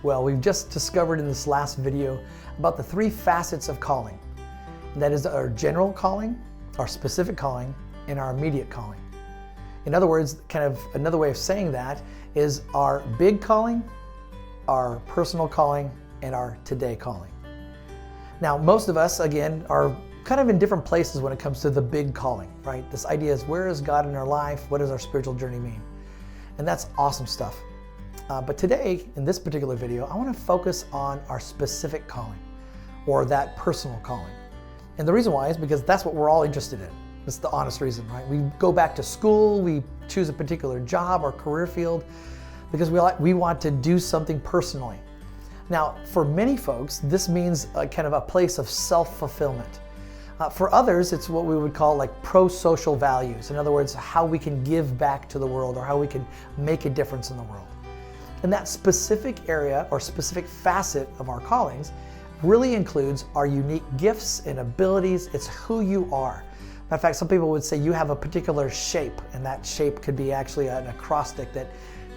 Well, we've just discovered in this last video about the three facets of calling. And that is our general calling, our specific calling, and our immediate calling. In other words, kind of another way of saying that is our big calling, our personal calling, and our today calling. Now, most of us, again, are kind of in different places when it comes to the big calling, right? This idea is, where is God in our life? What does our spiritual journey mean? And that's awesome stuff. But today, in this particular video, I want to focus on our specific calling, or that personal calling. And the reason why is because that's what we're all interested in. That's the honest reason, right? We go back to school, we choose a particular job or career field because we want to do something personally. Now, for many folks, this means kind of a place of self-fulfillment. For others, it's what we would call like pro-social values. In other words, how we can give back to the world or how we can make a difference in the world. And that specific area or specific facet of our callings really includes our unique gifts and abilities. It's who you are. Matter of fact, some people would say you have a particular shape, and that shape could be actually an acrostic that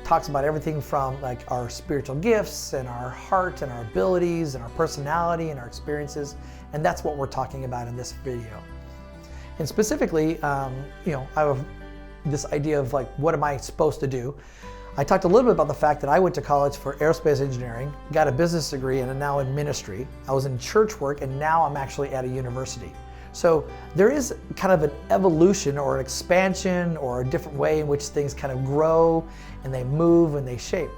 talks about everything from like our spiritual gifts and our heart and our abilities and our personality and our experiences. And that's what we're talking about in this video. And specifically, I have this idea of like, what am I supposed to do? I talked a little bit about the fact that I went to college for aerospace engineering, got a business degree, and am now in ministry. I was in church work, and now I'm actually at a university. So there is kind of an evolution or an expansion or a different way in which things kind of grow and they move and they shape.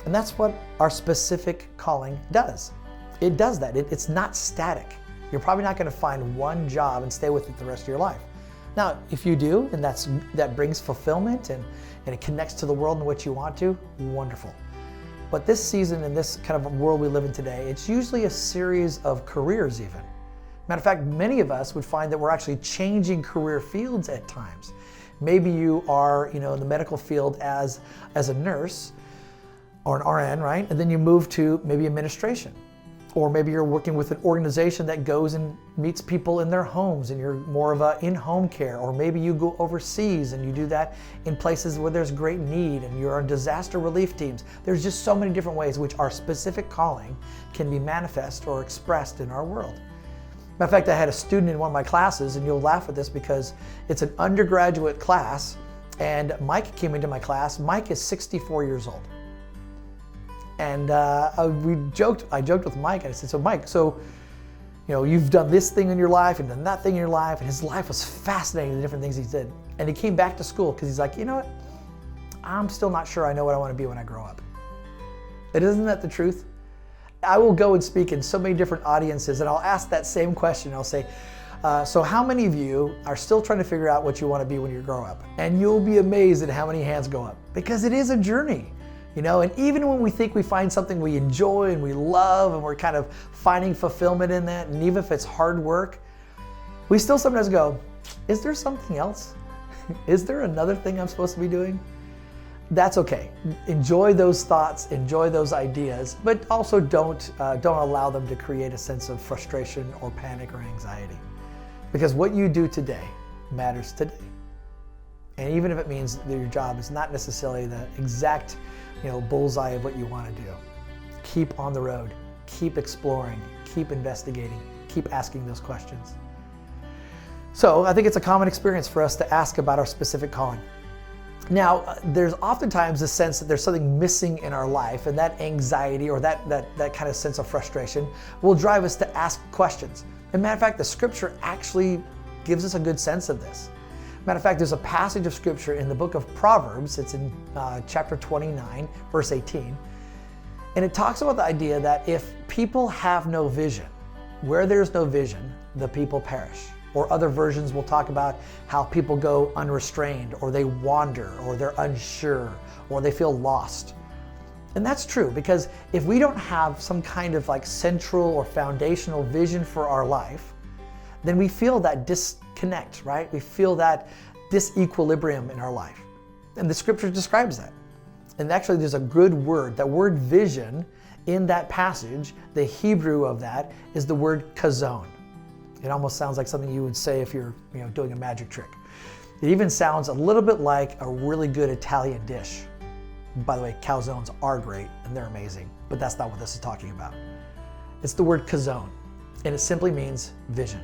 And that's what our specific calling does. It does that. It's not static. You're probably not going to find one job and stay with it the rest of your life. Now, if you do, and that brings fulfillment and it connects to the world in which you want to, wonderful. But this season and this kind of world we live in today, it's usually a series of careers even. Matter of fact, many of us would find that we're actually changing career fields at times. Maybe you are, in the medical field as a nurse or an RN, right? And then you move to maybe administration. Or maybe you're working with an organization that goes and meets people in their homes and you're more of a in-home care. Or maybe you go overseas and you do that in places where there's great need and you're on disaster relief teams. There's just so many different ways which our specific calling can be manifest or expressed in our world. Matter of fact, I had a student in one of my classes, and you'll laugh at this because it's an undergraduate class, and Mike came into my class. Mike is 64 years old. And I joked with Mike, and I said, so Mike, you've done this thing in your life and done that thing in your life, and his life was fascinating, the different things he did. And he came back to school because he's like, you know what? I'm still not sure I know what I want to be when I grow up. But isn't that the truth? I will go and speak in so many different audiences, and I'll ask that same question. I'll say, so how many of you are still trying to figure out what you want to be when you grow up? And you'll be amazed at how many hands go up, because it is a journey. And even when we think we find something we enjoy and we love and we're kind of finding fulfillment in that, and even if it's hard work, we still sometimes go, is there something else? Is there another thing I'm supposed to be doing? That's okay. Enjoy those thoughts, enjoy those ideas, but also don't allow them to create a sense of frustration or panic or anxiety. Because what you do today matters today. And even if it means that your job is not necessarily the exact bullseye of what you want to do, keep on the road, keep exploring, keep investigating, keep asking those questions. So I think it's a common experience for us to ask about our specific calling. Now, there's oftentimes a sense that there's something missing in our life, and that anxiety or that kind of sense of frustration will drive us to ask questions. As a matter of fact, the scripture actually gives us a good sense of this. Matter of fact, there's a passage of scripture in the book of Proverbs. It's in chapter 29, verse 18. And it talks about the idea that if people have no vision, where there's no vision, the people perish. Or other versions will talk about how people go unrestrained, or they wander, or they're unsure, or they feel lost. And that's true, because if we don't have some kind of like central or foundational vision for our life, then we feel that disconnect, right? We feel that disequilibrium in our life. And the scripture describes that. And actually there's a good word. That word vision in that passage, the Hebrew of that is the word kazon. It almost sounds like something you would say if you're doing a magic trick. It even sounds a little bit like a really good Italian dish. By the way, calzones are great and they're amazing, but that's not what this is talking about. It's the word kazone, and it simply means vision.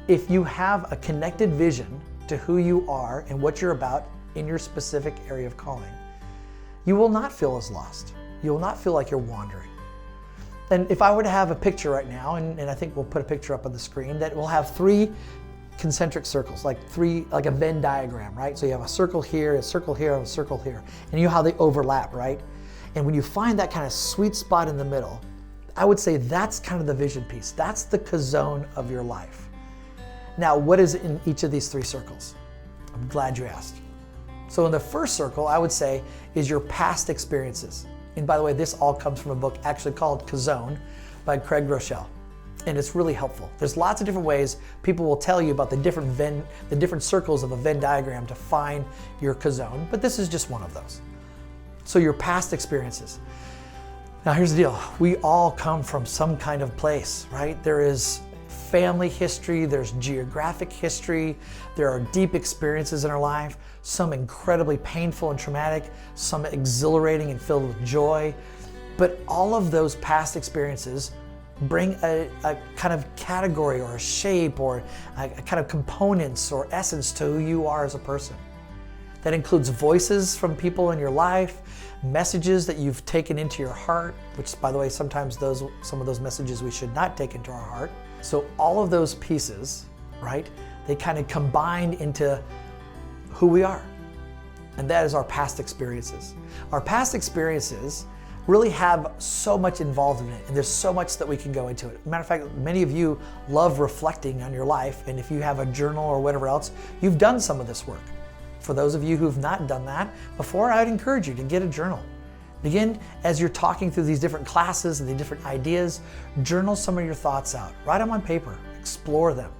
If you have a connected vision to who you are and what you're about in your specific area of calling, you will not feel as lost. You will not feel like you're wandering. And if I were to have a picture right now, and I think we'll put a picture up on the screen, that will have 3 concentric circles, like a Venn diagram, right? So you have a circle here, a circle here, and a circle here. And you know how they overlap, right? And when you find that kind of sweet spot in the middle, I would say that's kind of the vision piece. That's the kazone of your life. Now, what is in each of these 3 circles? I'm glad you asked. So in the first circle, I would say, is your past experiences. And by the way, this all comes from a book actually called Kazone by Craig Groeschel. And it's really helpful. There's lots of different ways people will tell you about the different circles of a Venn diagram to find your kazone, but this is just one of those. So your past experiences. Now here's the deal. We all come from some kind of place, right? There is family history, there's geographic history, there are deep experiences in our life, some incredibly painful and traumatic, some exhilarating and filled with joy. But all of those past experiences bring a kind of category or a shape or a kind of components or essence to who you are as a person. That includes voices from people in your life, messages that you've taken into your heart, which by the way, sometimes some of those messages we should not take into our heart. So all of those pieces, right, they kind of combine into who we are. And that is our past experiences. Our past experiences really have so much involved in it, and there's so much that we can go into it. Matter of fact, many of you love reflecting on your life, and if you have a journal or whatever else, you've done some of this work. For those of you who've not done that before, I'd encourage you to get a journal. Begin, as you're talking through these different classes and the different ideas, journal some of your thoughts out. Write them on paper, explore them.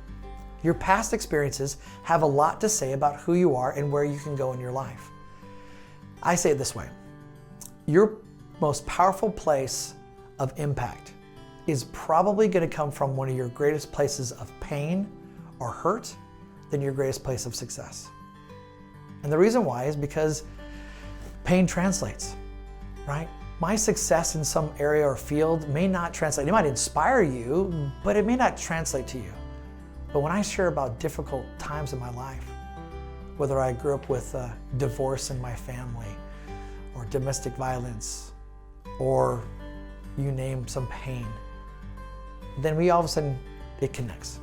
Your past experiences have a lot to say about who you are and where you can go in your life. I say it this way, your most powerful place of impact is probably going to come from one of your greatest places of pain or hurt than your greatest place of success. And the reason why is because pain translates, right? My success in some area or field may not translate. It might inspire you, but it may not translate to you. But when I share about difficult times in my life, whether I grew up with divorce in my family or domestic violence, or you name some pain, then we all of a sudden, it connects.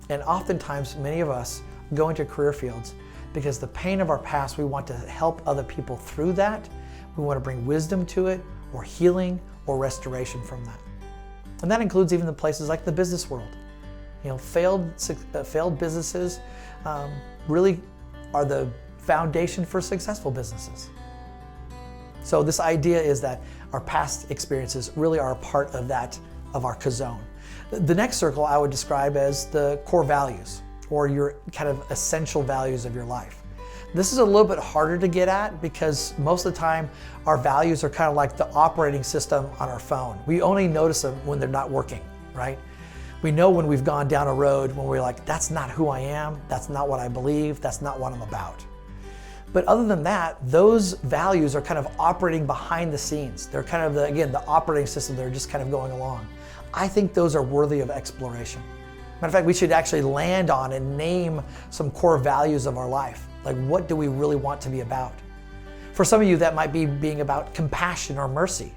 And oftentimes, many of us go into career fields because the pain of our past, we want to help other people through that. We want to bring wisdom to it, or healing, or restoration from that. And that includes even the places like the business world. You know, failed businesses really are the foundation for successful businesses. So this idea is that our past experiences really are a part of that, of our kazone. The next circle I would describe as the core values, or your kind of essential values of your life. This is a little bit harder to get at because most of the time our values are kind of like the operating system on our phone. We only notice them when they're not working, right? We know when we've gone down a road when we're like, that's not who I am, that's not what I believe, that's not what I'm about. But other than that, those values are kind of operating behind the scenes. They're kind of, the operating system, they're just kind of going along. I think those are worthy of exploration. Matter of fact, we should actually land on and name some core values of our life. Like, what do we really want to be about? For some of you, that might be being about compassion or mercy,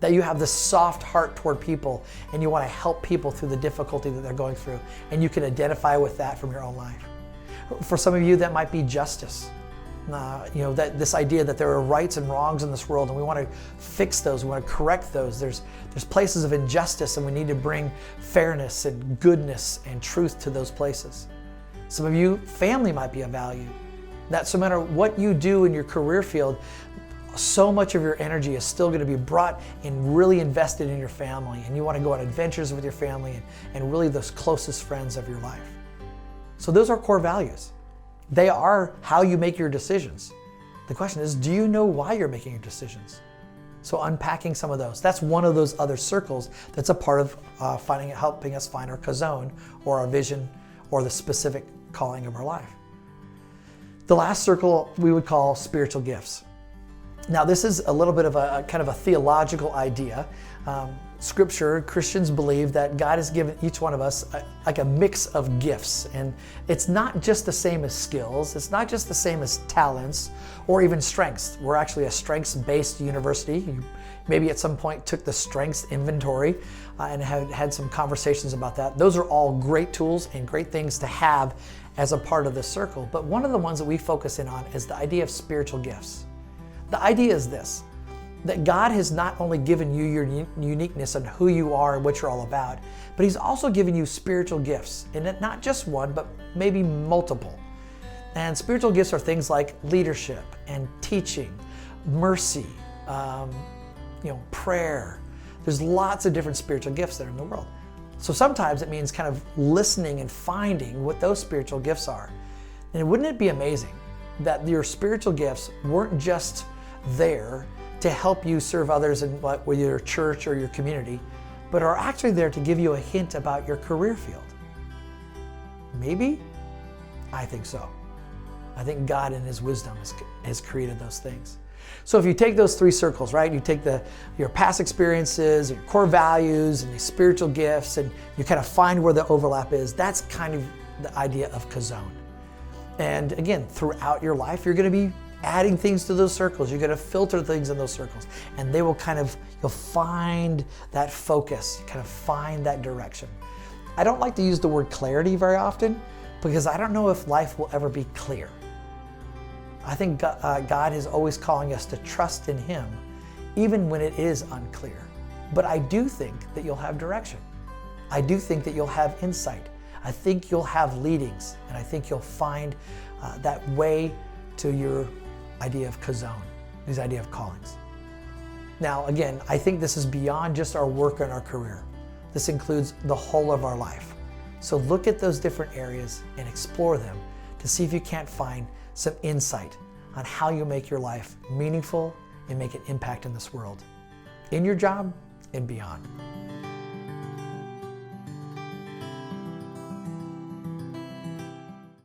that you have this soft heart toward people and you want to help people through the difficulty that they're going through, and you can identify with that from your own life. For some of you, that might be justice. That this idea that there are rights and wrongs in this world, and we want to fix those, we want to correct those. There's places of injustice, and we need to bring fairness and goodness and truth to those places. Some of you, family might be a value. That no matter what you do in your career field, so much of your energy is still going to be brought and really invested in your family, and you want to go on adventures with your family and really those closest friends of your life. So those are core values. They are how you make your decisions. The question is, do you know why you're making your decisions? So unpacking some of those. That's one of those other circles that's a part of helping us find our kazone, or our vision, or the specific calling of our life. The last circle we would call spiritual gifts. Now, this is a little bit of a kind of a theological idea. Scripture, Christians believe that God has given each one of us like a mix of gifts. And it's not just the same as skills. It's not just the same as talents or even strengths. We're actually a strengths-based university. You maybe at some point took the strengths inventory and had some conversations about that. Those are all great tools and great things to have as a part of the circle. But one of the ones that we focus in on is the idea of spiritual gifts. The idea is this, that God has not only given you your uniqueness on who you are and what you're all about, but He's also given you spiritual gifts, and not just one, but maybe multiple. And spiritual gifts are things like leadership and teaching, mercy, prayer. There's lots of different spiritual gifts that are in the world. So sometimes it means kind of listening and finding what those spiritual gifts are. And wouldn't it be amazing that your spiritual gifts weren't just there to help you serve others in with your church or your community, but are actually there to give you a hint about your career field? Maybe? I think so. I think God in His wisdom has created those things. So if you take those three circles, right? You take your past experiences, your core values, and your spiritual gifts, and you kind of find where the overlap is. That's kind of the idea of Kazone. And again, throughout your life, you're going to be adding things to those circles. You're going to filter things in those circles, and they will you'll find that focus, kind of find that direction. I don't like to use the word clarity very often because I don't know if life will ever be clear. I think God is always calling us to trust in Him, even when it is unclear. But I do think that you'll have direction. I do think that you'll have insight. I think you'll have leadings, and I think you'll find that way to your idea of Kazone, this idea of callings. Now, again, I think this is beyond just our work and our career. This includes the whole of our life. So look at those different areas and explore them to see if you can't find some insight on how you make your life meaningful and make an impact in this world, in your job and beyond.